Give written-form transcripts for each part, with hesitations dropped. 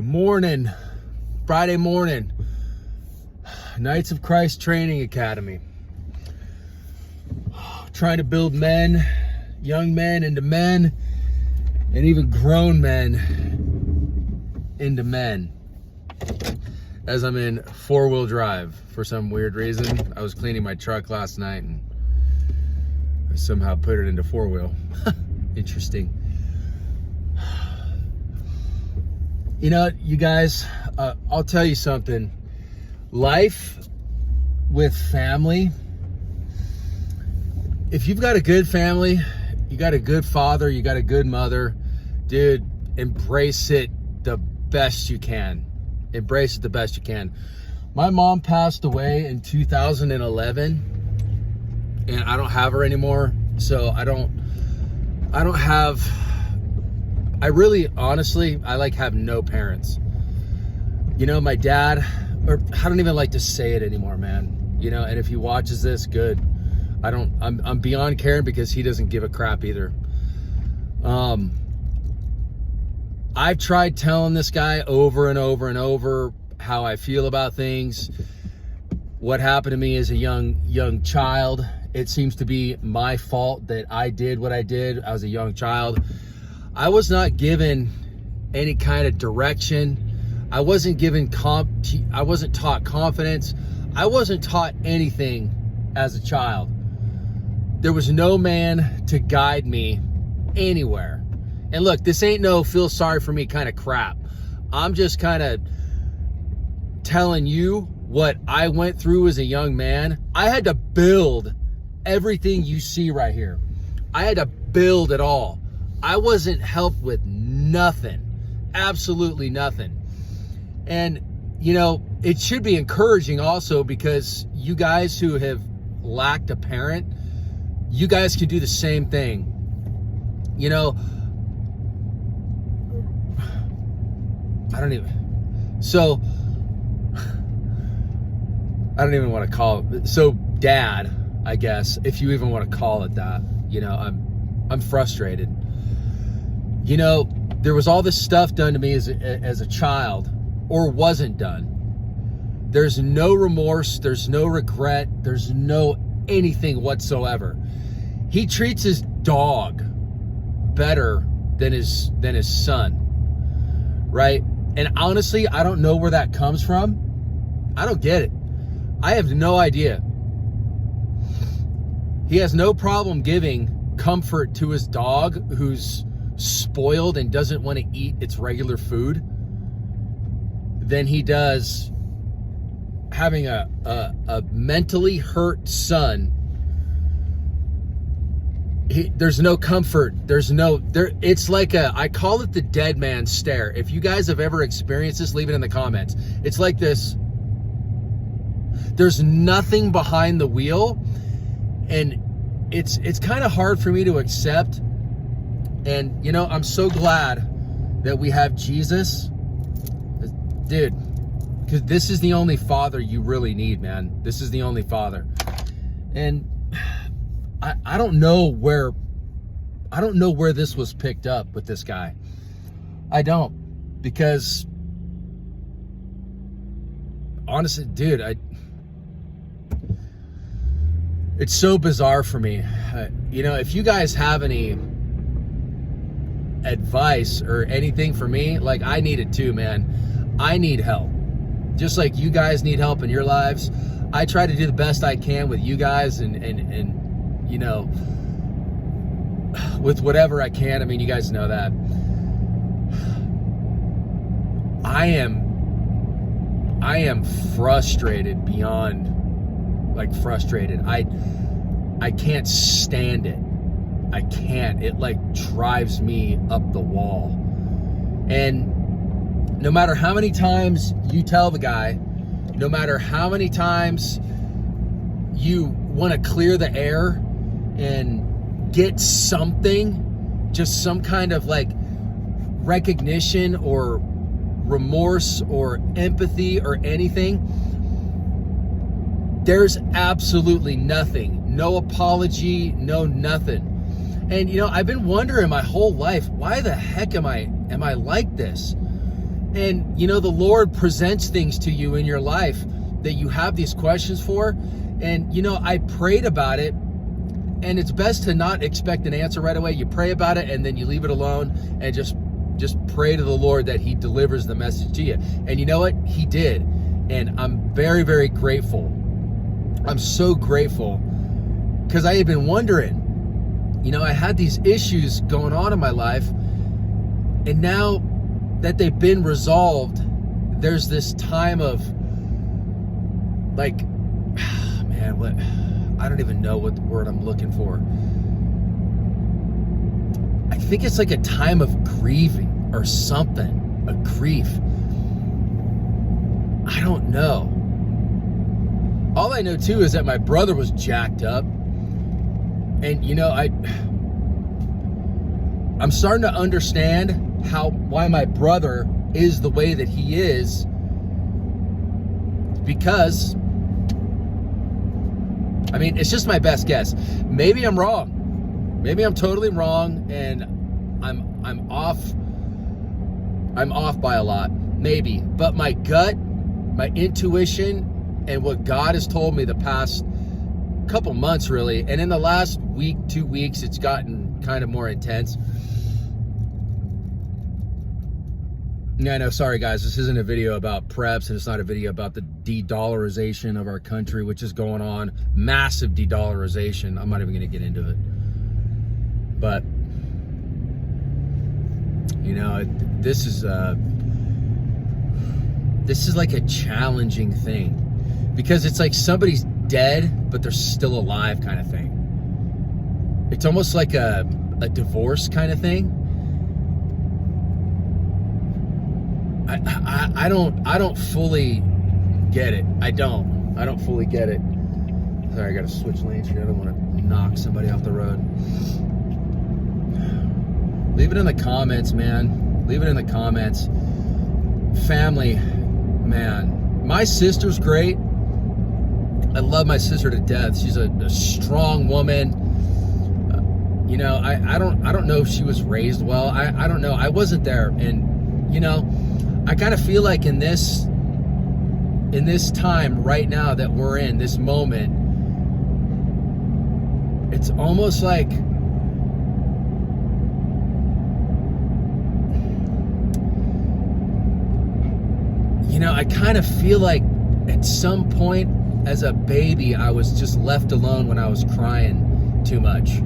Good morning, Friday morning, Knights of Christ Training Academy. Trying to build men, young men into men, and even grown men into men. As I'm in four-wheel drive for some weird reason. I was cleaning my truck last night and I somehow put it into four-wheel. Interesting. You know, you guys, I'll tell you something. Life with family, if you've got a good family, you got a good father, you got a good mother, dude, embrace it the best you can. Embrace it the best you can. My mom passed away in 2011 and I don't have her anymore. So I really, honestly, I have no parents. You know, my dad, or I don't even like to say it anymore, man. You know, and if he watches this, good. I'm beyond caring because he doesn't give a crap either. I've tried telling this guy over and over and over how I feel about things. What happened to me as a young child. It seems to be my fault that I did what I did. I was a young child. I was not given any kind of direction. I wasn't given I wasn't taught confidence. I wasn't taught anything as a child. There was no man to guide me anywhere. And look, this ain't no feel sorry for me kind of crap. I'm just kind of telling you what I went through as a young man. I had to build everything you see right here. I had to build it all. I wasn't helped with nothing, absolutely nothing. And, you know, it should be encouraging also because you guys who have lacked a parent, you guys can do the same thing. You know, I don't even want to call it. So dad, I guess, if you even want to call it that, you know, I'm frustrated. You know, there was all this stuff done to me as a child, or wasn't done. There's no remorse, there's no regret, there's no anything whatsoever. He treats his dog better than his son, right? And honestly, I don't know where that comes from. I don't get it. I have no idea. He has no problem giving comfort to his dog who's spoiled and doesn't want to eat its regular food than he does having a mentally hurt son. There's no comfort. It's like I call it the dead man stare. If you guys have ever experienced this, leave it in the comments. It's like this. There's nothing behind the wheel, and it's kind of hard for me to accept. And, you know, I'm so glad that we have Jesus. Dude, because this is the only father you really need, man. This is the only father. And I don't know where this was picked up with this guy. I don't. Because, honestly, dude, it's so bizarre for me. You know, if you guys have any advice or anything for me, like, I need it too, man. I need help. Just like you guys need help in your lives. I try to do the best I can with you guys and you know, with whatever I can. I mean, you guys know that. I am frustrated beyond, frustrated. I can't stand it. I can't. It drives me up the wall. And no matter how many times you tell the guy, no matter how many times you want to clear the air and get something, just some kind of recognition or remorse or empathy or anything, there's absolutely nothing. No apology, no nothing. And, you know, I've been wondering my whole life, why the heck am I like this? And, you know, the Lord presents things to you in your life that you have these questions for. And, you know, I prayed about it, and it's best to not expect an answer right away. You pray about it and then you leave it alone and just pray to the Lord that he delivers the message to you. And you know what? He did. And I'm very, very grateful. I'm so grateful, because I had been wondering, you know, I had these issues going on in my life, and now that they've been resolved, there's this time of like, man, what, I don't even know what word I'm looking for. I think it's like a time of grieving or something, a grief. I don't know. All I know too is that my brother was jacked up, and you know, I'm starting to understand why my brother is the way that he is, because I mean, it's just my best guess. Maybe I'm wrong. Maybe I'm totally wrong, and I'm off by a lot. Maybe. But my gut, my intuition, and what God has told me the past couple months, really, and in the last week, 2 weeks, it's gotten kind of more intense. Yeah, no, sorry guys, this isn't a video about preps, and it's not a video about the de-dollarization of our country, which is going on. Massive de-dollarization. I'm not even going to get into it. But, you know, this is like a challenging thing, because it's like somebody's dead, but they're still alive kind of thing. It's almost like a divorce kind of thing. I don't fully get it. I don't fully get it. Sorry, I gotta switch lanes here. I don't want to knock somebody off the road. Leave it in the comments, man. Leave it in the comments. Family, man. My sister's great. I love my sister to death. She's a strong woman. You know, I don't know if she was raised well. I don't know. I wasn't there, and you know, I kind of feel like in this time right now that we're in, this moment, it's almost like, you know, I kind of feel like at some point as a baby, I was just left alone when I was crying too much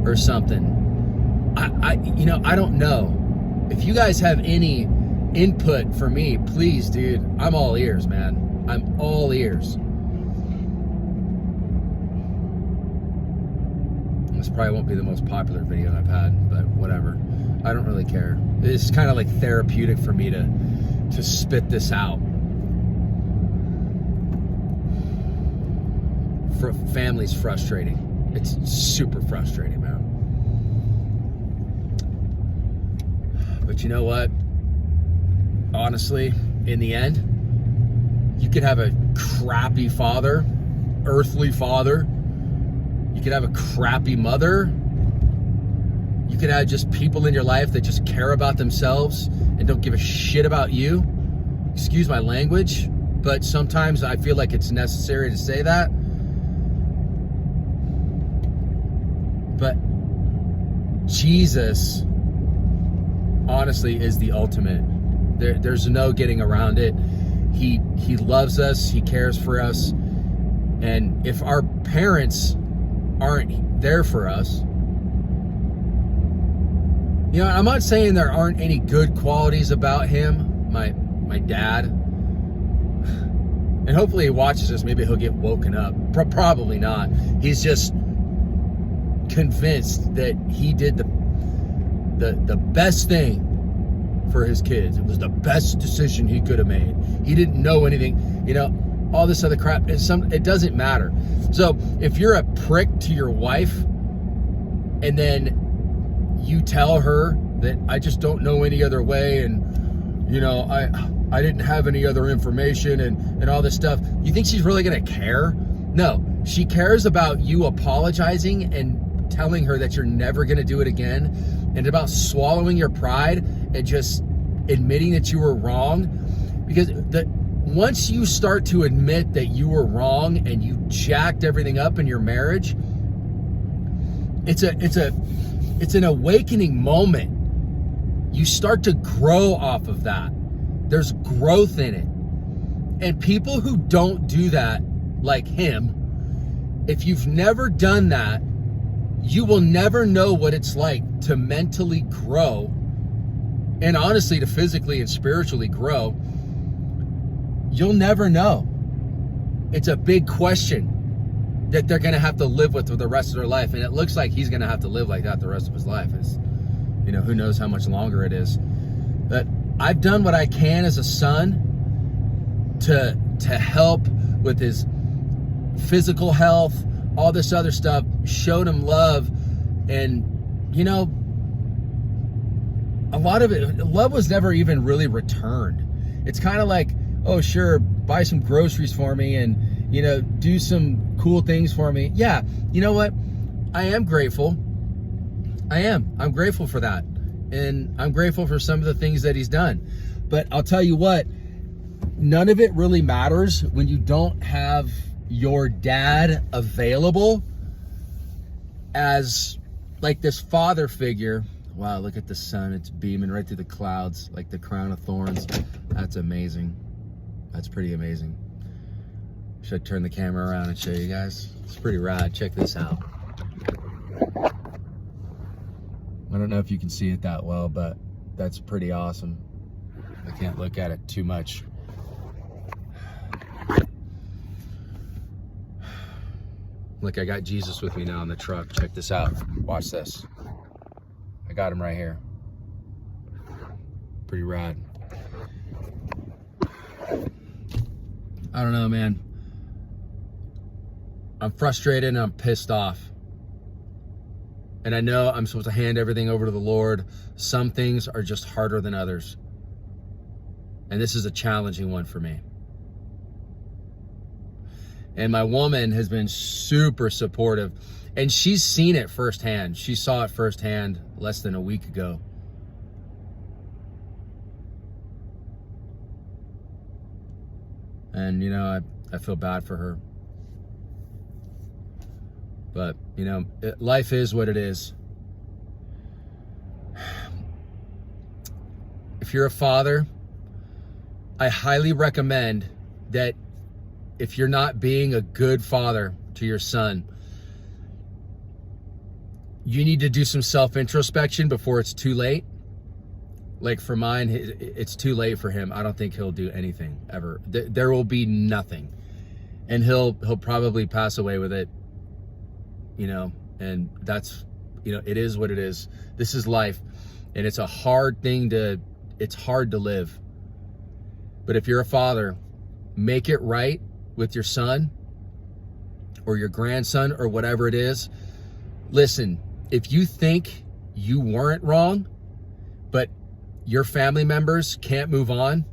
or something. You know, I don't know. If you guys have any input for me, please, dude, I'm all ears, man. I'm all ears. This probably won't be the most popular video I've had, but whatever. I don't really care. It's kind of like therapeutic for me to spit this out. For family's frustrating. It's super frustrating, man. But you know what? Honestly, in the end, you could have a crappy father, earthly father. You could have a crappy mother. You could have just people in your life that just care about themselves and don't give a shit about you. Excuse my language, but sometimes I feel like it's necessary to say that. But Jesus, honestly, is the ultimate. There's no getting around it. He loves us. He cares for us. And if our parents aren't there for us, you know, I'm not saying there aren't any good qualities about him, my dad. And hopefully he watches this. Maybe he'll get woken up. Probably not. He's just convinced that he did the best thing for his kids. It was the best decision he could have made. He didn't know anything, you know, all this other crap. It doesn't matter. So if you're a prick to your wife and then you tell her that I just don't know any other way, and you know, I didn't have any other information and all this stuff, you think she's really gonna care? No, she cares about you apologizing and telling her that you're never gonna do it again, and about swallowing your pride and just admitting that you were wrong, because once you start to admit that you were wrong and you jacked everything up in your marriage, it's an awakening moment. You start to grow off of that. There's growth in it. And people who don't do that, like him, if you've never done that, you will never know what it's like to mentally grow, and honestly to physically and spiritually grow. You'll never know. It's a big question that they're going to have to live with for the rest of their life. And it looks like he's going to have to live like that the rest of his life. It's, you know, who knows how much longer it is. But I've done what I can as a son to help with his physical health, all this other stuff, showed him love. And, you know, a lot of it, love was never even really returned. It's kind of like, oh, sure, buy some groceries for me and, you know, do some cool things for me. Yeah, you know what? I am grateful. I'm grateful for that. And I'm grateful for some of the things that he's done. But I'll tell you what, none of it really matters when you don't have your dad available as like this father figure. Wow, look at the sun. It's beaming right through the clouds like the crown of thorns. That's amazing. That's pretty amazing. Should I turn the camera around and show you guys? It's pretty rad. Check this out. I don't know if you can see it that well, but that's pretty awesome. I can't look at it too much. Look, I got Jesus with me now in the truck. Check this out. Watch this. I got him right here. Pretty rad. I don't know, man. I'm frustrated and I'm pissed off. And I know I'm supposed to hand everything over to the Lord. Some things are just harder than others. And this is a challenging one for me. And my woman has been super supportive. And she's seen it firsthand. She saw it firsthand less than a week ago. And, you know, I feel bad for her. But, you know, life is what it is. If you're a father, I highly recommend that if you're not being a good father to your son, you need to do some self-introspection before it's too late. Like for mine, it's too late for him. I don't think he'll do anything ever. There will be nothing. And he'll probably pass away with it, you know, and that's, you know, it is what it is. This is life. And it's a hard thing it's hard to live. But if you're a father, make it right with your son or your grandson or whatever it is. Listen, if you think you weren't wrong, but your family members can't move on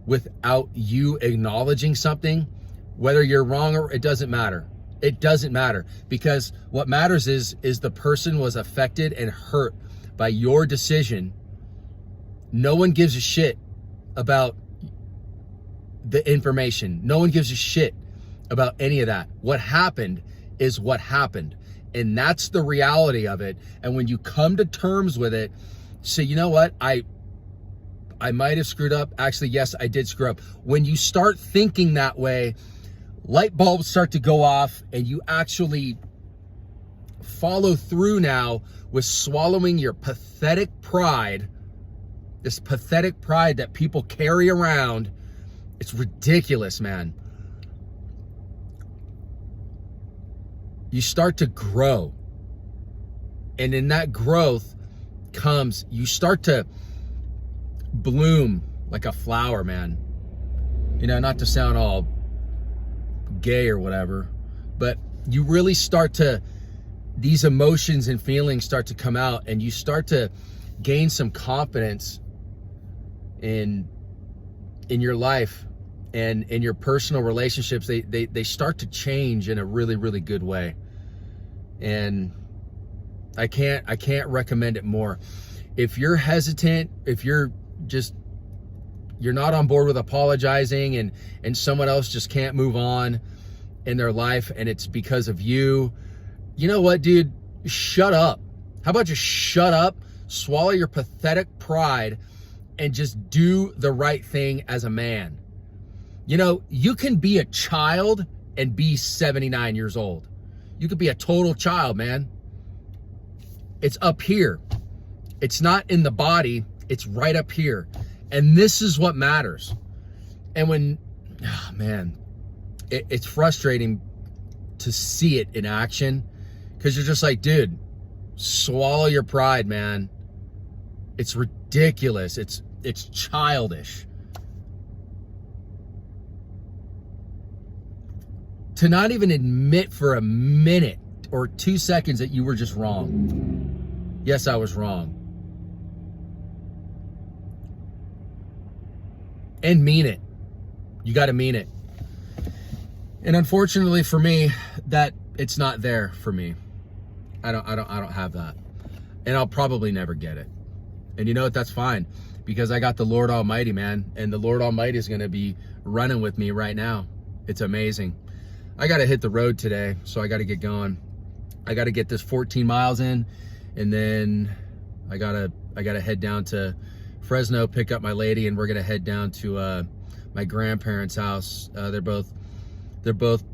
without you acknowledging something, whether you're wrong or it doesn't matter. It doesn't matter, because what matters is the person was affected and hurt by your decision. No one gives a shit about the information. No one gives a shit about any of that. What happened is what happened. And that's the reality of it. And when you come to terms with it, say, you know what? I might have screwed up. Actually, yes, I did screw up. When you start thinking that way, light bulbs start to go off and you actually follow through now with swallowing your pathetic pride, this pathetic pride that people carry around. It's ridiculous, man. You start to grow. And in that growth comes, you start to bloom like a flower, man. You know, not to sound all gay or whatever, but you really start to, these emotions and feelings start to come out, and you start to gain some confidence in your life and in your personal relationships. They start to change in a really, really good way. And I can't recommend it more. If you're hesitant, if you're you're not on board with apologizing, and someone else just can't move on in their life, and it's because of you. You know what, dude? Shut up. How about just shut up, swallow your pathetic pride, and just do the right thing as a man. You know, you can be a child and be 79 years old. You could be a total child, man. It's up here. It's not in the body. It's right up here. And this is what matters. And when, oh man, it's frustrating to see it in action, because you're just like, dude, swallow your pride, man. It's ridiculous. It's childish. To not even admit for a minute or 2 seconds that you were just wrong. Yes, I was wrong. And mean it. You got to mean it. And unfortunately for me, that it's not there for me. I don't have that. And I'll probably never get it. And you know what? That's fine, because I got the Lord Almighty, man. And the Lord Almighty is going to be running with me right now. It's amazing. I got to hit the road today, so I got to get going. I got to get this 14 miles in, and then I got to head down to Fresno, pick up my lady, and we're going to head down to my grandparents' house. They're both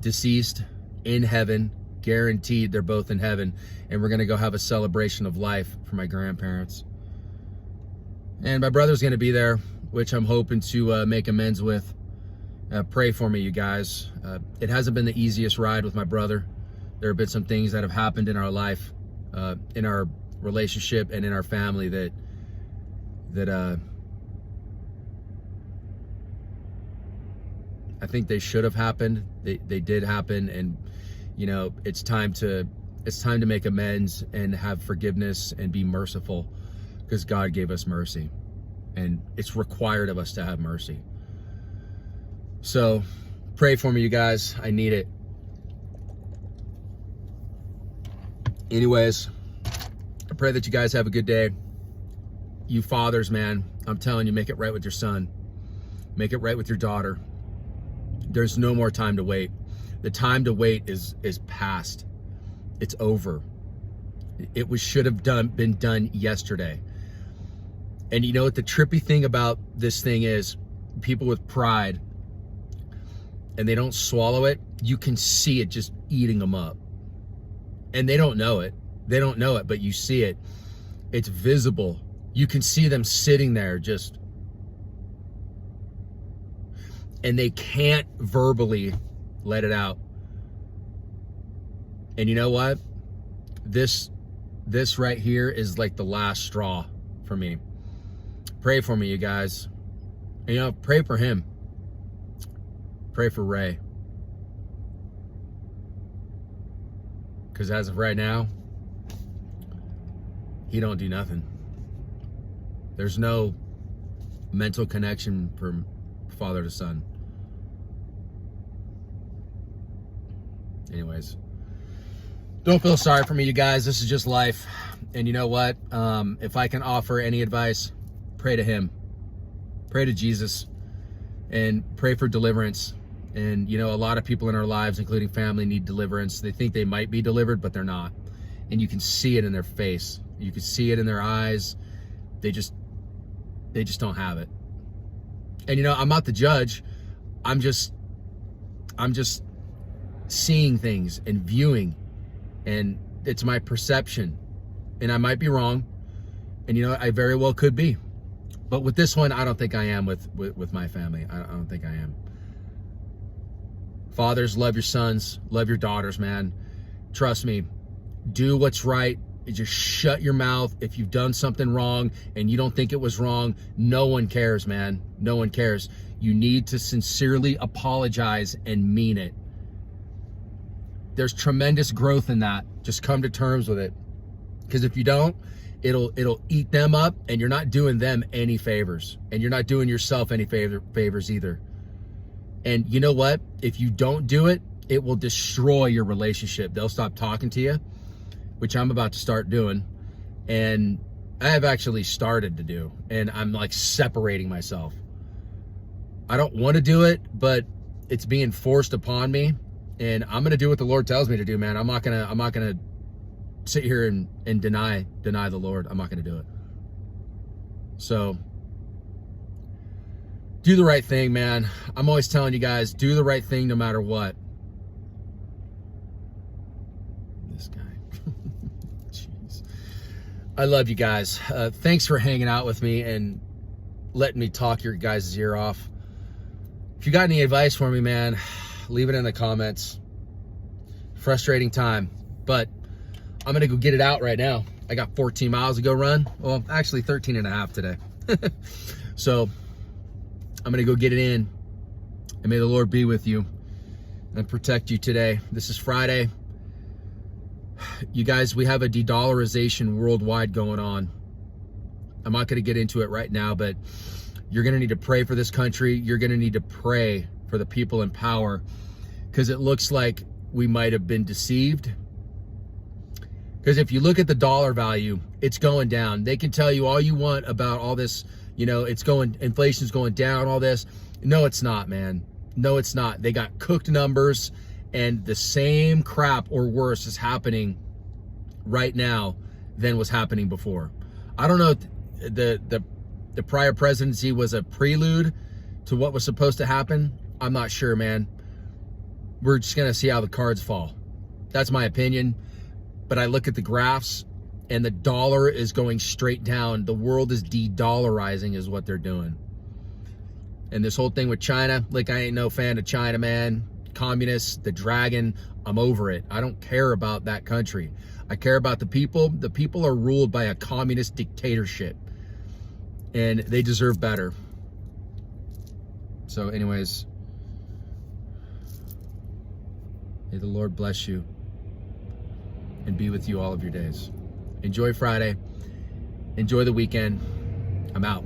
deceased, in heaven, guaranteed they're both in heaven, and we're going to go have a celebration of life for my grandparents. And my brother's going to be there, which I'm hoping to make amends with. Pray for me, you guys. It hasn't been the easiest ride with my brother. There have been some things that have happened in our life, in our relationship, and in our family that I think they should have happened. They did happen, and you know, it's time to make amends and have forgiveness and be merciful, because God gave us mercy, and it's required of us to have mercy. So pray for me, you guys. I need it. Anyways, I pray that you guys have a good day. You fathers, man, I'm telling you, make it right with your son. Make it right with your daughter. There's no more time to wait. The time to wait is past. It's over. It should have been done yesterday. And you know what the trippy thing about this thing is? People with pride, and they don't swallow it, you can see it just eating them up. And they don't know it. They don't know it, but you see it. It's visible. You can see them sitting there just, and they can't verbally let it out. And you know what? This right here is like the last straw for me. Pray for me, you guys. And, you know, pray for him. Pray for Ray. Because as of right now, he don't do nothing. There's no mental connection from father to son. Anyways, don't feel sorry for me, you guys. This is just life. And you know what? If I can offer any advice, pray to him. Pray to Jesus. And pray for deliverance. And, you know, a lot of people in our lives, including family, need deliverance. They think they might be delivered, but they're not. And you can see it in their face. You can see it in their eyes. They just don't have it. And, you know, I'm not the judge. I'm just seeing things and viewing. And it's my perception. And I might be wrong. And, you know, I very well could be. But with this one, I don't think I am with my family. I don't think I am. Fathers, love your sons, love your daughters, man. Trust me, do what's right. Just shut your mouth. If you've done something wrong and you don't think it was wrong, no one cares, man. No one cares. You need to sincerely apologize and mean it. There's tremendous growth in that. Just come to terms with it. Because if you don't, it'll eat them up, and you're not doing them any favors. And you're not doing yourself any favors either. And you know what? If you don't do it, it will destroy your relationship. They'll stop talking to you, which I'm about to start doing. And I have actually started to do, and I'm like separating myself. I don't want to do it, but it's being forced upon me, and I'm going to do what the Lord tells me to do, man. I'm not going to sit here and deny the Lord. I'm not going to do it. So do the right thing, man. I'm always telling you guys, do the right thing no matter what. This guy. Jeez. I love you guys. Thanks for hanging out with me and letting me talk your guys' ear off. If you got any advice for me, man, leave it in the comments. Frustrating time, but I'm going to go get it out right now. I got 14 miles to go run. Well, actually 13 and a half today. So I'm going to go get it in, and may the Lord be with you and protect you today. This is Friday. You guys, we have a de-dollarization worldwide going on. I'm not going to get into it right now, but you're going to need to pray for this country. You're going to need to pray for the people in power, because it looks like we might have been deceived. Because if you look at the dollar value, it's going down. They can tell you all you want about all this, you know, inflation's going down, all this. No, it's not, man. No, it's not. They got cooked numbers, and the same crap or worse is happening right now than was happening before. I don't know if the prior presidency was a prelude to what was supposed to happen. I'm not sure, man. We're just going to see how the cards fall. That's my opinion. But I look at the graphs, and the dollar is going straight down. The world is de-dollarizing is what they're doing. And this whole thing with China, like, I ain't no fan of China, man. Communists, the dragon, I'm over it. I don't care about that country. I care about the people. The people are ruled by a communist dictatorship, and they deserve better. So anyways, may the Lord bless you and be with you all of your days. Enjoy Friday. Enjoy the weekend. I'm out.